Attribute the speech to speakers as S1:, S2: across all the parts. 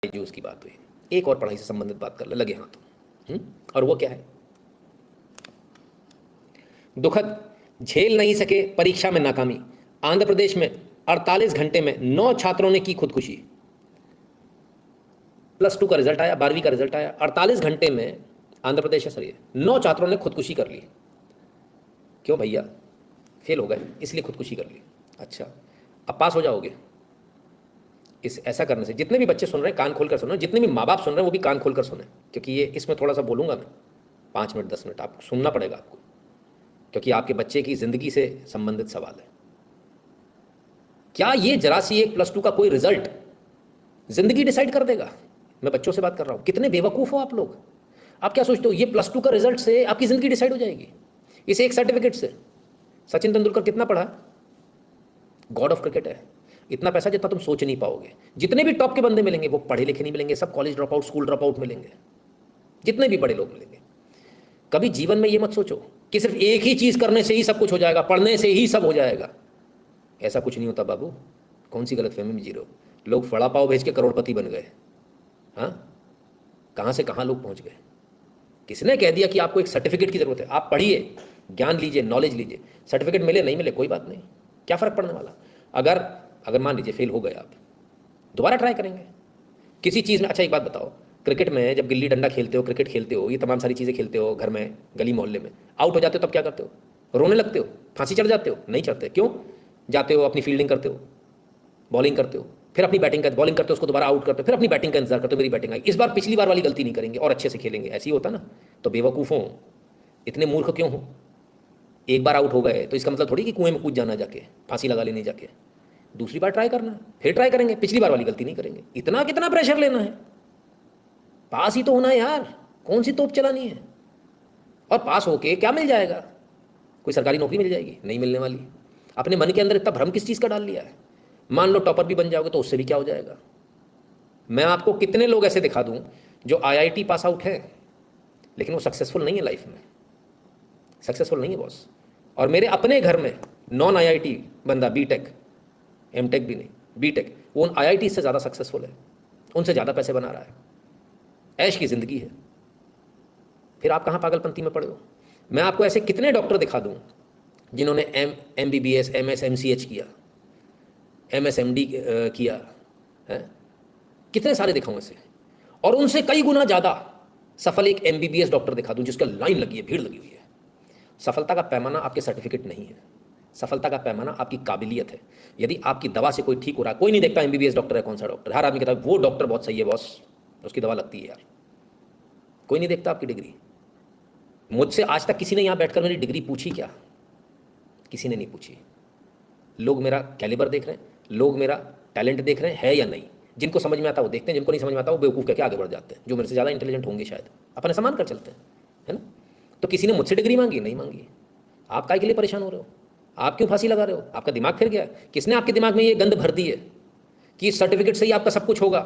S1: जो उसकी बात हुई, एक और पढ़ाई से संबंधित बात कर लगे हाथों। और वो क्या है? दुखद, झेल नहीं सके परीक्षा में नाकामी। आंध्र प्रदेश में 48 घंटे में 9 छात्रों ने की खुदकुशी। +2 का रिजल्ट आया, 12वीं का रिजल्ट आया, 48 घंटे में आंध्र प्रदेश है सर, ये 9 छात्रों ने खुदकुशी कर ली। क्यों भैया? फेल हो गए इसलिए खुदकुशी कर ली। अच्छा, अब पास हो जाओगे। इस ऐसा करने से जितने भी बच्चे सुन रहे हैं कान खोलकर सुनो, जितने भी माँ बाप सुन रहे हैं वो भी कान खोलकर सुने, क्योंकि ये इसमें थोड़ा सा बोलूँगा मैं 5 मिनट 10 मिनट, आपको सुनना पड़ेगा आपको, क्योंकि आपके बच्चे की ज़िंदगी से संबंधित सवाल है। क्या ये जरा सी एक +2 का कोई रिजल्ट ज़िंदगी डिसाइड कर देगा? मैं बच्चों से बात कर रहा हूँ। कितने बेवकूफ़ हो आप लोग। आप क्या सोचते हो ये +2 का रिजल्ट से आपकी ज़िंदगी डिसाइड हो जाएगी? इस एक सर्टिफिकेट से। सचिन तेंदुलकर कितना पढ़ा? गॉड ऑफ क्रिकेट है। इतना पैसा जितना तुम सोच नहीं पाओगे। जितने भी टॉप के बंदे मिलेंगे वो पढ़े लिखे नहीं मिलेंगे, सब college drop out, school drop out मिलेंगे, जितने भी बड़े लोग मिलेंगे। कभी जीवन में ये मत सोचो कि सिर्फ एक ही चीज़ करने से ही सब कुछ हो जाएगा, पढ़ने से ही सब हो जाएगा। ऐसा कुछ नहीं होता बाबू। कौन सी गलतफहमी में जी रहे हो? लोग वड़ा पाव भेज के करोड़पति बन गए। हाँ, कहाँ से कहाँ लोग पहुँच गए। किसने कह दिया कि आपको एक सर्टिफिकेट की ज़रूरत है? आप पढ़िए, ज्ञान लीजिए, नॉलेज लीजिए, सर्टिफिकेट मिले नहीं मिले कोई बात नहीं, क्या फ़र्क पड़ने वाला। अगर मान लीजिए फेल हो गए आप, दोबारा ट्राई करेंगे किसी चीज़ में। अच्छा एक बात बताओ, क्रिकेट में जब गिल्ली डंडा खेलते हो, क्रिकेट खेलते हो, ये तमाम सारी चीज़ें खेलते हो, घर में गली मोहल्ले में, आउट हो जाते हो तब क्या करते हो? रोने लगते हो? फांसी चढ़ जाते हो? नहीं चढ़ते। क्यों? जाते हो अपनी फील्डिंग करते हो, बॉलिंग करते हो, फिर अपनी बैटिंग कर, बॉलिंग करते हो, उसको दोबारा आउट करते हो, फिर अपनी बैटिंग का इंतजार करते हो, मेरी बैटिंग आई, इस बार पिछली बार वाली गलती नहीं करेंगे और अच्छे से खेलेंगे। ऐसे ही होता ना। तो बेवकूफ़ हो, इतने मूर्ख क्यों हो? एक बार आउट हो गए तो इसका मतलब थोड़ी कि कुएं में कूद जाना, जाके फांसी लगा लेने जाके। दूसरी बार ट्राई करना, फिर ट्राई करेंगे, पिछली बार वाली गलती नहीं करेंगे। इतना कितना प्रेशर लेना है? पास ही तो होना है यार, कौन सी तोप चलानी है? और पास होके क्या मिल जाएगा? कोई सरकारी नौकरी मिल जाएगी? नहीं मिलने वाली। अपने मन के अंदर इतना भ्रम किस चीज़ का डाल लिया है? मान लो टॉपर भी बन जाओगे तो उससे भी क्या हो जाएगा? मैं आपको कितने लोग ऐसे दिखा दूं जो IIT पास आउट है लेकिन वो सक्सेसफुल नहीं है लाइफ में, सक्सेसफुल नहीं है बॉस। और मेरे अपने घर में नॉन IIT बंदा, B.Tech M.Tech भी नहीं, B.Tech, वो उन IIT से ज़्यादा सक्सेसफुल है, उनसे ज़्यादा पैसे बना रहा है, ऐश की ज़िंदगी है। फिर आप कहाँ पागलपंती में पड़े हो? मैं आपको ऐसे कितने डॉक्टर दिखा दूँ जिन्होंने MBBS MS MCH किया, MSMD किया है, कितने सारे दिखाऊँ ऐसे, और उनसे कई गुना ज़्यादा सफल एक MBBS डॉक्टर दिखा दूँ जिसका लाइन लगी है, भीड़ लगी हुई है। सफलता का पैमाना आपके सर्टिफिकेट नहीं है, सफलता का पैमाना आपकी काबिलियत है। यदि आपकी दवा से कोई ठीक हो रहा है, कोई नहीं देखता MBBS डॉक्टर है कौन सा डॉक्टर, हर आदमी कहता है वो डॉक्टर बहुत सही है बॉस, उसकी दवा लगती है यार। कोई नहीं देखता आपकी डिग्री। मुझसे आज तक किसी ने यहाँ बैठकर मेरी डिग्री पूछी क्या? किसी ने नहीं पूछी। लोग मेरा कैलिबर देख रहे हैं, लोग मेरा टैलेंट देख रहे हैं है या नहीं। जिनको समझ में आता है वो देखते हैं, जिनको नहीं समझ में आता वो बेवकूफ़ कहकर आगे बढ़ जाते हैं। जो मेरे से ज़्यादा इंटेलिजेंट होंगे शायद अपने सामान कर चलते हैं, है ना। तो किसी ने मुझसे डिग्री मांगी? नहीं मांगी। आप काय के लिए परेशान हो रहे हो? आप क्यों फांसी लगा रहे हो? आपका दिमाग फिर गया? किसने आपके दिमाग में ये गंद भर दी है कि इस सर्टिफिकेट से ही आपका सब कुछ होगा?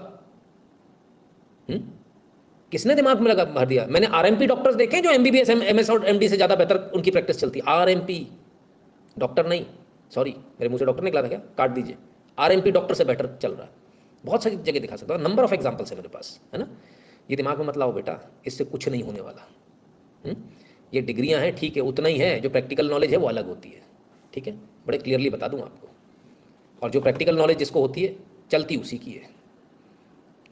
S1: किसने दिमाग में लगा भर दिया? मैंने RMP डॉक्टर्स देखे जो MBBS MS और MD से ज़्यादा बेहतर उनकी प्रैक्टिस चलती है। RMP डॉक्टर नहीं, सॉरी मेरे मुंह से डॉक्टर निकला था क्या? काट दीजिए। RMP डॉक्टर से बेटर चल रहा है। बहुत सारी जगह दिखा सकता हूँ, नंबर ऑफ एग्जाम्पल्स है मेरे पास, है ना। ये दिमाग में मत लाओ बेटा, इससे कुछ नहीं होने वाला। ये डिग्रियां हैं ठीक है, उतना ही है, जो प्रैक्टिकल नॉलेज है वो अलग होती है, ठीक है, बड़े क्लियरली बता दूं आपको। और जो प्रैक्टिकल नॉलेज जिसको होती है चलती उसी की है,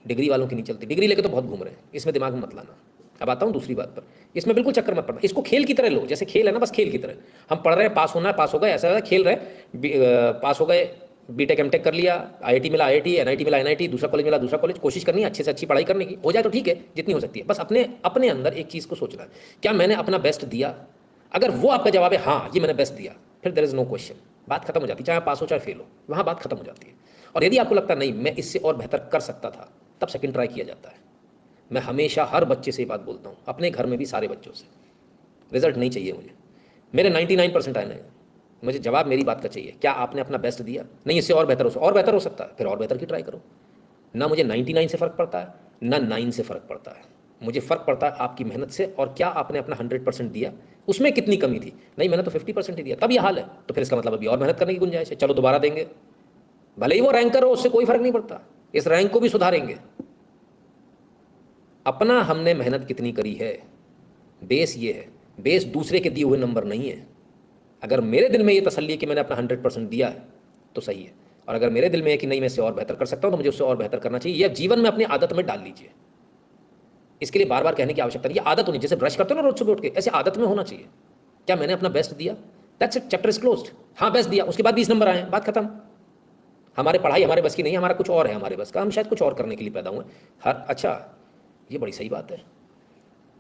S1: डिग्री वालों की नहीं चलती। डिग्री लेके तो बहुत घूम रहे हैं, इसमें दिमाग में मत लाना। अब आता हूँ दूसरी बात पर, इसमें बिल्कुल चक्कर मत पड़ना। इसको खेल की तरह लो, जैसे खेल है ना, बस खेल की तरह। हम पढ़ रहे हैं, पास होना है, पास हो गए, ऐसा खेल रहे, पास हो गए, B.Tech M.Tech कर लिया, IIT मिला IIT, NIT मिला NIT, दूसरा कॉलेज मिला दूसरा कॉलेज। कोशिश करनी है अच्छे से अच्छी पढ़ाई करने की, हो जाए तो ठीक है, जितनी हो सकती है। बस अपने अपने अंदर एक चीज़ को सोचना है, क्या मैंने अपना बेस्ट दिया? अगर वो आपका जवाब है हाँ ये मैंने बेस्ट दिया, फिर देयर इज़ नो क्वेश्चन, बात खत्म हो जाती है। चाहे पास हो चाहे फेल हो, वहाँ बात खत्म हो जाती है। और यदि आपको लगता नहीं मैं इससे और बेहतर कर सकता था, तब सेकंड ट्राई किया जाता है। मैं हमेशा हर बच्चे से ये बात बोलता हूँ, अपने घर में भी सारे बच्चों से, रिजल्ट नहीं चाहिए मुझे, मेरे 99% आए नहीं, मुझे जवाब मेरी बात का चाहिए। क्या आपने अपना बेस्ट दिया? नहीं, इससे और बेहतर हो सकता है, फिर और बेहतर की ट्राई करो ना। मुझे 99 से फ़र्क पड़ता है ना 9 से फ़र्क पड़ता है, मुझे फ़र्क पड़ता है आपकी मेहनत से, और क्या आपने अपना 100% दिया, उसमें कितनी कमी थी। नहीं मैंने तो 50% ही दिया, तब ये हाल है, तो फिर इसका मतलब अभी और मेहनत करने की गुंजाइश है, चलो दोबारा देंगे। भले ही वो रैंकर हो, उससे कोई फ़र्क नहीं पड़ता, इस रैंक को भी सुधारेंगे, अपना हमने मेहनत कितनी करी है, बेस ये है। बेस दूसरे के दिए हुए नंबर नहीं है। अगर मेरे दिल में ये तसल्ली है कि मैंने अपना 100% दिया है तो सही है, और अगर मेरे दिल में है कि नहीं मैं इससे और बेहतर कर सकता हूँ तो मुझे उससे और बेहतर करना चाहिए। यह जीवन में अपनी आदत में डाल लीजिए। इसके लिए बार बार कहने की आवश्यकता नहीं, ये आदत होनी, जैसे ब्रश करते हो ना रोज सुबह उठ के, ऐसे आदत में होना चाहिए। क्या मैंने अपना बेस्ट दिया? That's it, chapter is closed. हाँ बेस्ट दिया, उसके बाद 20 नंबर आए, बात खत्म। हमारे पढ़ाई हमारे बस की नहीं है, हमारा कुछ और है हमारे बस का, हम शायद कुछ और करने के लिए पैदा हुए हर। अच्छा, ये बड़ी सही बात है।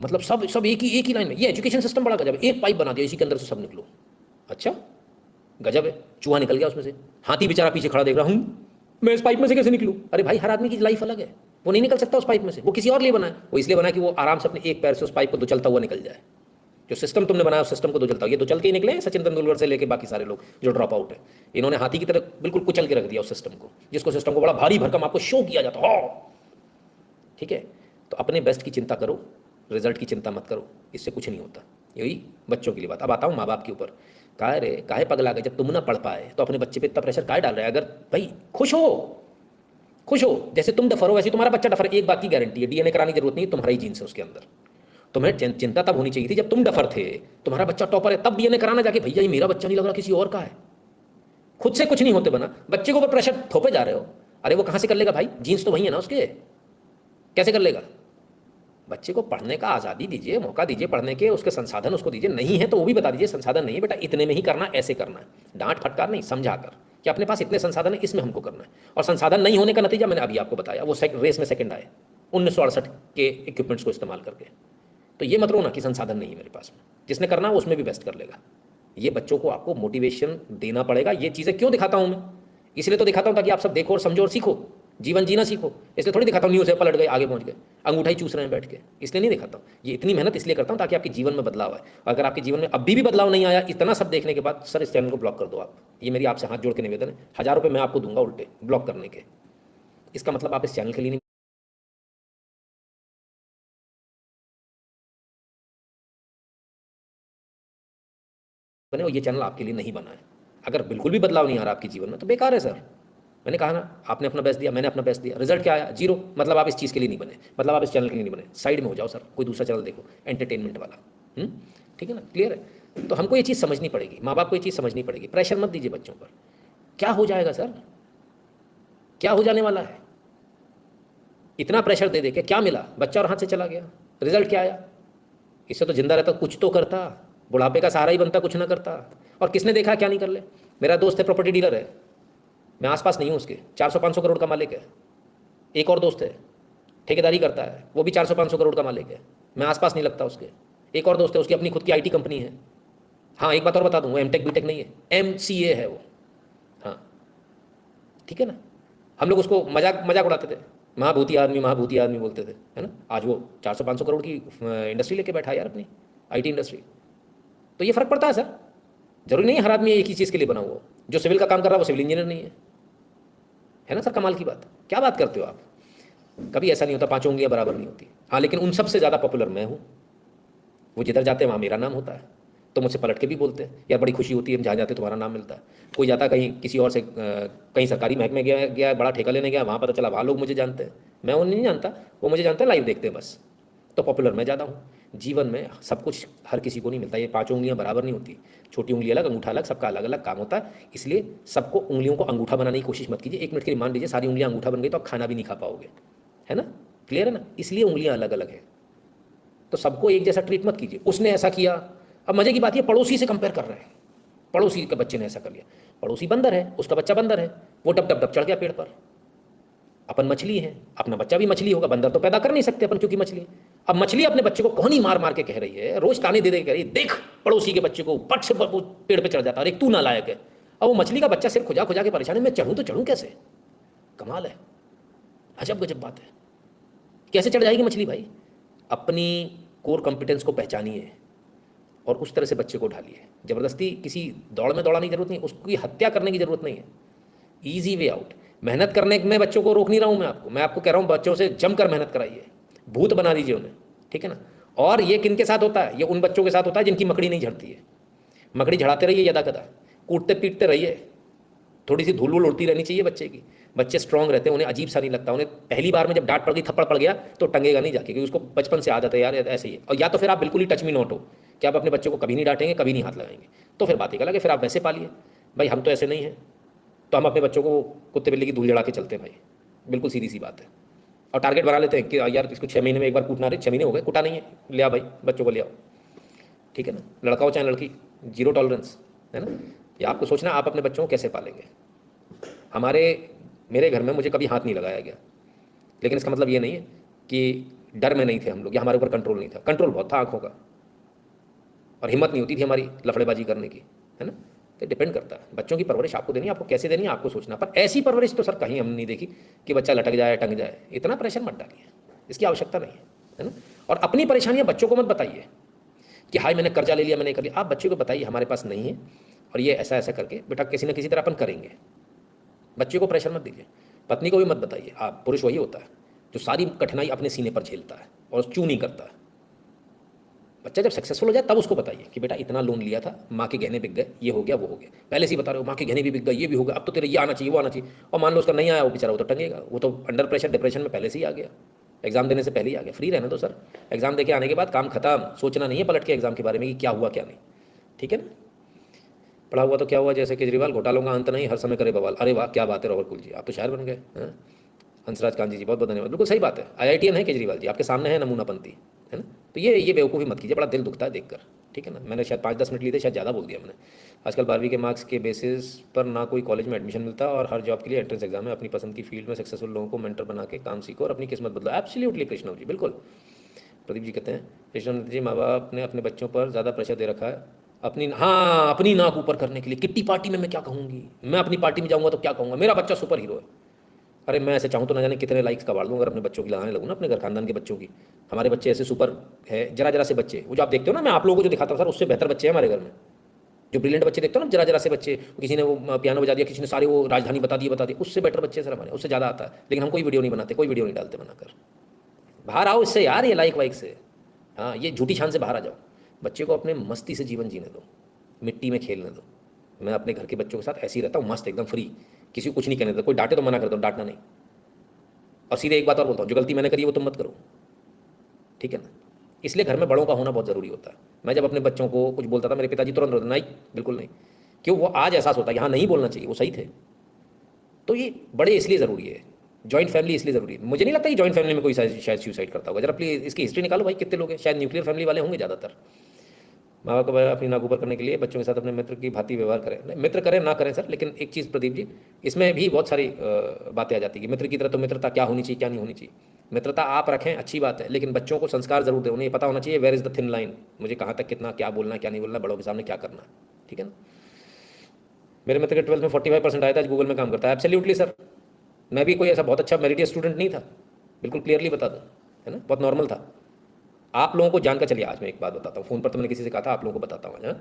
S1: मतलब सब सब एक ही लाइन में। ये एजुकेशन सिस्टम बड़ा गजब है, एक पाइप बना दिया, इसी के अंदर से सब निकलो। अच्छा, गजब है। चूहा निकल गया उसमें से, हाथी बेचारा पीछे खड़ा देख रहा हूँ, मैं इस पाइप में से कैसे निकलूँ? अरे भाई, हर आदमी की लाइफ अलग है, वो नहीं निकल सकता उस पाइप में से। वो किसी और लिए बना है, वो इसलिए बना कि वो आराम से अपने एक पैर से उस पाइप को दो चलता हुआ निकल जाए। जो सिस्टम तुमने बनाया उस सिस्टम को दो चलता, ये दो चल के ही निकले हैं, सचिन तेंदुलकर से लेके बाकी सारे लोग जो ड्रॉप आउट है। इन्होंने हाथी की तरह बिल्कुल कुचल के रख दिया उस सिस्टम को, जिसको सिस्टम को बड़ा भारी भरकम आपको शो किया जाता हो। ठीक है, तो अपने बेस्ट की चिंता करो, रिजल्ट की चिंता मत करो, इससे कुछ नहीं होता। यही बच्चों के लिए बात। अब आता हूँ माँ बाप के ऊपर। काहे रे, काहे पगला गए, जब तुम ना पढ़ पाए तो अपने बच्चे पे इतना प्रेशर काहे डाल रहे हैं? अगर भाई खुश हो, खुश हो, जैसे तुम डफर हो वैसे तुम्हारा बच्चा डफर। एक बात की गारंटी है, डीएनए कराने की जरूरत नहीं, तुम्हारा ही जीन्स है उसके अंदर। तुम्हें चिंता तब होनी चाहिए थी जब तुम डफर थे, तुम्हारा बच्चा टॉपर है, तब डीएनए कराना जाके भैया ये मेरा बच्चा नहीं लग रहा, किसी और का है। खुद से कुछ नहीं होते बना, बच्चे को ऊपर प्रेशर थोपे जा रहे हो। अरे वो कहाँ से कर लेगा भाई, जीन्स तो वही है ना उसके, कैसे कर लेगा? बच्चे को पढ़ने का आज़ादी दीजिए, मौका दीजिए पढ़ने के, उसके संसाधन उसको दीजिए। नहीं है तो वो भी बता दीजिए संसाधन नहीं है बेटा, इतने में ही करना, ऐसे करना है। डांट फटकार नहीं, समझा कर कि अपने पास इतने संसाधन है, इसमें हमको करना है। और संसाधन नहीं होने का नतीजा मैंने अभी आपको बताया, वो रेस में सेकंड आए 1968 के इक्विपमेंट्स को इस्तेमाल करके। तो ये मत रो ना कि संसाधन नहीं है मेरे पास में, जिसने करना है उसमें भी बेस्ट कर लेगा। ये बच्चों को आपको मोटिवेशन देना पड़ेगा। ये चीज़ें क्यों दिखाता हूँ मैं? इसलिए तो दिखाता हूँ ताकि आप सब देखो और समझो और सीखो, जीवन जीना सीखो। इसलिए थोड़ी दिखाता हूँ न्यूज़ है पलट गए आगे पहुँच गए, अंगूठा ही चूस रहे हैं बैठ के, इसलिए नहीं दिखाता हूँ। ये इतनी मेहनत इसलिए करता हूँ ताकि आपके जीवन में बदलाव आए। अगर आपके जीवन में अभी भी बदलाव नहीं आया, इतना सब देखने के बाद, सर इस चैनल को ब्लॉक कर दो आप। ये मेरी आपसे हाथ जोड़ के निवेदन है। 1000 रुपये मैं आपको दूंगा उल्टे ब्लॉक करने के। इसका मतलब आप इस चैनल के लिए नहीं बने हो, ये चैनल आपके लिए नहीं बना है। अगर बिल्कुल भी बदलाव नहीं आ रहा आपके जीवन में तो बेकार है सर। मैंने कहा ना, आपने अपना बेस्ट दिया, मैंने अपना बेस्ट दिया, रिजल्ट क्या आया? 0। मतलब आप इस चीज़ के लिए नहीं बने, मतलब आप इस चैनल के लिए नहीं बने। साइड में हो जाओ सर, कोई दूसरा चैनल देखो एंटरटेनमेंट वाला। ठीक है ना, क्लियर है? तो हमको ये चीज़ समझनी पड़ेगी, माँ बाप को ये चीज़ समझनी पड़ेगी। प्रेशर मत दीजिए बच्चों पर। क्या हो जाएगा सर, क्या हो जाने वाला है? इतना प्रेशर दे दे के क्या मिला? बच्चा और हाथ से चला गया, रिजल्ट क्या आया? इससे तो जिंदा रहता कुछ तो करता, बुढ़ापे का सहारा ही बनता, कुछ ना करता। और किसने देखा क्या नहीं कर ले? मेरा दोस्त है, प्रॉपर्टी डीलर है, मैं आसपास नहीं हूँ उसके, 400-500 करोड़ का मालिक है। एक और दोस्त है, ठेकेदारी करता है, वो भी 400-500 करोड़ का मालिक है, मैं आसपास नहीं लगता उसके। एक और दोस्त है, उसकी अपनी खुद की आईटी कंपनी है। हाँ, एक बात और बता दूँ, वो एमटेक बीटेक नहीं है, एमसीए है वो। हाँ, ठीक है ना। हम लोग उसको मजाक मजाक उड़ाते थे, महाभूति आदमी, महाभूति आदमी बोलते थे, है ना। आज वो 400-500 करोड़ की इंडस्ट्री लेके बैठा है यार, अपनी आईटी इंडस्ट्री। तो ये फर्क पड़ता है सर। जरूरी नहीं हर आदमी एक ही चीज़ के लिए बना हुआ। जो सिविल का काम कर रहा है वो सिविल इंजीनियर नहीं है ना सर। कमाल की बात, क्या बात करते हो आप? कभी ऐसा नहीं होता, पांचों उंगलियां बराबर नहीं होती। हाँ, लेकिन उन सबसे ज़्यादा पॉपुलर मैं हूँ। वो जिधर जाते हैं वहाँ मेरा नाम होता है, तो मुझसे पलट के भी बोलते हैं यार बड़ी खुशी होती है, हम जहाँ जाते तुम्हारा नाम मिलता है। कोई जाता कहीं किसी और से, कहीं सरकारी महकमे गया गया बड़ा ठेका लेने गया, वहाँ पता चला वहाँ लोग मुझे जानते हैं, मैं उन्हें नहीं जानता, वो मुझे जानते हैं, लाइव देखते हैं बस। तो पॉपुलर मैं ज़्यादा हूँ। जीवन में सब कुछ हर किसी को नहीं मिलता, ये पांचों उंगलियां बराबर नहीं होती। छोटी उंगली अलग, अंगूठा अलग, सबका अलग अलग काम होता है। इसलिए सबको उंगलियों को अंगूठा बनाने की कोशिश मत कीजिए। 1 मिनट के लिए मान लीजिए सारी उंगलियां अंगूठा बन गई तो आप खाना भी नहीं खा पाओगे, है ना। क्लियर है ना। इसलिए उंगलियां अलग अलग है, तो सबको एक जैसा ट्रीट मत कीजिए। उसने ऐसा किया, अब मजे की बात ये पड़ोसी से कंपेयर कर रहे हैं, पड़ोसी के बच्चे ने ऐसा कर लिया। पड़ोसी बंदर है, उसका बच्चा बंदर है, वो डब डब डब चढ़ गया पेड़ पर। अपन मछली है, अपना बच्चा भी मछली होगा, बंदर तो पैदा कर नहीं सकते अपन क्योंकि मछली। अब मछली अपने बच्चे को कोहनी मार मार के कह रही है, रोज ताने दे दे कह रही है, देख पड़ोसी के बच्चे को पट से पेड़ पे चढ़ जाता है, एक तू नालायक है। अब वो मछली का बच्चा सिर खुजा खुजा के परेशान है, मैं चढ़ूं तो चढ़ूं कैसे? कमाल है, अजब गजब बात है। कैसे चढ़ जाएगी मछली भाई? अपनी कोर कॉम्पिटेंस को पहचानिए और उस तरह से बच्चे को ढालिए। जबरदस्ती किसी दौड़ में दौड़ाने की जरूरत नहीं, उसकी हत्या करने की जरूरत नहीं है। Easy way out. मेहनत करने में बच्चों को रोक नहीं रहा हूँ मैं आपको कह रहा हूँ बच्चों से जमकर मेहनत कराइए, भूत बना दीजिए उन्हें, ठीक है ना। और ये किन के साथ होता है? ये उन बच्चों के साथ होता है जिनकी मकड़ी नहीं झड़ती है। मकड़ी झड़ाते रहिए यदा कदा, कूटते पीटते रहिए, थोड़ी सी धूल वूल उड़ती रहनी चाहिए बच्चे की, बच्चे स्ट्रांग रहते हैं, उन्हें अजीब सा नहीं लगता, उन्हें पहली बार में जब डांट पड़ गई, थप्पड़ पड़ गया तो टंगेगा नहीं जाके, क्योंकि उसको बचपन से आदत है यार ऐसे ही। और या तो फिर आप बिल्कुल ही टच में नोट हो कि आप अपने बच्चों को कभी नहीं डांटेंगे, कभी नहीं हाथ लगाएंगे, तो फिर बात ही अलग है, फिर आप वैसे पालिए। भाई हम तो ऐसे नहीं हैं, तो हम अपने बच्चों को कुत्ते बिल्ली की धूल जड़ा के चलते हैं भाई, बिल्कुल सीधी सी बात है। और टारगेट बना लेते हैं कि यार इसको 6 महीने में एक बार कूटना, रहे 6 महीने हो गए कुटा नहीं है, ले आओ भाई बच्चों को ले आओ, ठीक है ना, लड़का हो चाहे लड़की, जीरो टॉलरेंस, है ना। ये आपको सोचना आप अपने बच्चों को कैसे पालेंगे। मेरे घर में मुझे कभी हाथ नहीं लगाया गया, लेकिन इसका मतलब ये नहीं है कि डर में नहीं थे हम लोग या हमारे ऊपर कंट्रोल नहीं था, कंट्रोल बहुत था आंखों का, और हिम्मत नहीं होती थी हमारी लफड़ेबाजी करने की, है ना। तो डिपेंड करता है, बच्चों की परवरिश आपको देनी है, आपको कैसे देनी है आपको सोचना। पर ऐसी परवरिश तो सर कहीं हमने नहीं देखी कि बच्चा लटक जाए टंग जाए, इतना प्रेशर मत डालिए, इसकी आवश्यकता नहीं है ना। और अपनी परेशानियां बच्चों को मत बताइए कि हाय मैंने कर्जा ले लिया, मैंने कर लिया। आप बच्चे को बताइए हमारे पास नहीं है और ये ऐसा ऐसा करके बेटा किसी न किसी तरह अपन करेंगे। बच्चे को प्रेशर मत दीजिए, पत्नी को भी मत बताइए। आप पुरुष वही होता है जो सारी कठिनाई अपने सीने पर झेलता है और चू नहीं करता है। बच्चा जब सक्सेसफुल हो जाए तब उसको बताइए कि बेटा इतना लोन लिया था, माँ के गहने बिक गए, ये हो गया वो हो गया। पहले से ही बता रहे हो माँ के गहने भी बिक गए, ये भी हो गया, अब तो तेरे ये आना चाहिए वो आना चाहिए। और मान लो उसका नहीं आया, वो बेचारा वो तो टंगेगा, वो तो अंडर प्रेशर डिप्रेशन में पहले से ही आ गया, एग्जाम देने से पहले ही आ गया। फ्री रहना तो सर, एग्जाम देके आने के बाद काम खत्म, सोचना नहीं है पलट के एग्जाम के बारे में कि क्या हुआ क्या नहीं, ठीक है ना। पढ़ा हुआ तो क्या हुआ, जैसे केजरीवाल, घोटालों का अंत नहीं, हर समय करे बवाल। अरे वाह क्या बात है राहुल कुल जी, आप तो शायर बन गए। हंसराज कांजी जी बहुत बहुत धन्यवाद, बिल्कुल सही बात है। IITN है केजरीवाल जी, आपके सामने है नमूनापंथी, है ना। तो ये बेवकूफ़ी मत कीजिए, बड़ा दिल दुखता है देखकर, ठीक है ना। मैंने शायद 5-10 मिनट लिए थे, शायद ज़्यादा बोल दिया मैंने। आजकल 12वीं के मार्क्स के बेसिस पर ना कोई कॉलेज में एडमिशन मिलता और हर जॉब के लिए एंट्रेंस एग्जाम है। अपनी पसंद की फील्ड में सक्सेसफुल लोगों को मेंटर बना के काम सीखो और अपनी किस्मत बदलो। एब्सोल्युटली कृष्णव जी, बिल्कुल। प्रदीप जी कहते हैं कृष्णव जी, माँ बाप ने अपने बच्चों पर ज़्यादा प्रेशर दे रखा है अपनी नाक ऊपर करने के लिए। किट्टी पार्टी में मैं क्या कहूँगी, मैं अपनी पार्टी में जाऊँगा तो क्या कहूँगा, मेरा बच्चा सुपर हीरो है। अरे मैं ऐसे चाहूँ तो ना जाने कितने लाइक्स कबाड़ दूँ अगर अपने बच्चों की लगाने लगूँ ना, अपने घर खानदान के बच्चों की। हमारे बच्चे ऐसे सुपर है, जरा जरा से बच्चे, वो जो आप देखते हो ना, मैं आप लोगों को जो दिखाता हूँ सर, उससे बेहतर बच्चे हैं हमारे घर में। जो ब्रिलियंट बच्चे देखते हो ना, जरा जरा से बच्चे, किसी ने वो पियानो बजा दिया, किसी ने सारे वो राजधानी बता दी, उससे बेटर बच्चे सर हमारे, उससे ज़्यादा आता है। लेकिन हम कोई वीडियो नहीं बनाते, कोई वीडियो नहीं डालते बनाकर। बाहर आओ इससे यार, ये लाइक वाइक से, हाँ ये झूठी शान से बाहर आ जाओ। बच्चे को अपने मस्ती से जीवन जीने दो, मिट्टी में खेलने दो। मैं अपने घर के बच्चों के साथ ऐसे ही रहता हूँ, मस्त एकदम फ्री, किसी को कुछ नहीं कहने देता। कोई डांटे तो मना करता हूँ, डांटना नहीं। और सीधे एक बात और बोलता हूँ, जो गलती मैंने करी है वो तुम मत करो, ठीक है ना। इसलिए घर में बड़ों का होना बहुत ज़रूरी होता है। मैं जब अपने बच्चों को कुछ बोलता था, मेरे पिताजी तुरंत रोते, नहीं बिल्कुल नहीं। क्यों, वो आज एहसास होता है यहाँ नहीं बोलना चाहिए, वो सही थे। तो ये बड़े इसलिए ज़रूरी है, जॉइंट फैमिली इसलिए ज़रूरी है। मुझे नहीं लगता कि जॉइंट फैमिली में कोई शायद सुसाइड करता होगा। जरा प्लीज इसकी हिस्ट्री निकालो भाई, कितने लोग हैं, शायद न्यूक्लियर फैमिली वाले होंगे ज़्यादातर। माँ बाप को अपनी नाक ऊपर करने के लिए बच्चों के साथ अपने मित्र की भांति व्यवहार करें। मित्र करें ना करें सर, लेकिन एक चीज़ प्रदीप जी, इसमें भी बहुत सारी बातें आ जाती है। मित्र की तरह तो मित्रता क्या होनी चाहिए क्या नहीं होनी चाहिए। मित्रता आप रखें अच्छी बात है, लेकिन बच्चों को संस्कार जरूर दें। उन्हें पता होना चाहिए where is the thin line, मुझे कहाँ तक कितना क्या बोलना क्या नहीं बोलना, बड़ों के सामने क्या करना, ठीक है ना। मेरे मित्र के 12th में 45% आया था, आज गूगल में काम करता है। एब्सोल्युटली सर, मैं भी कोई ऐसा बहुत अच्छा मेरिटियस स्टूडेंट नहीं था, बिल्कुल क्लियरली बता दूँ, है ना, बहुत नॉर्मल था। आप लोगों को जानकर चलिए, आज मैं एक बात बताता हूँ, फ़ोन पर तो मैंने किसी से कहा था, आप लोगों को बताता हूँ। हाँ,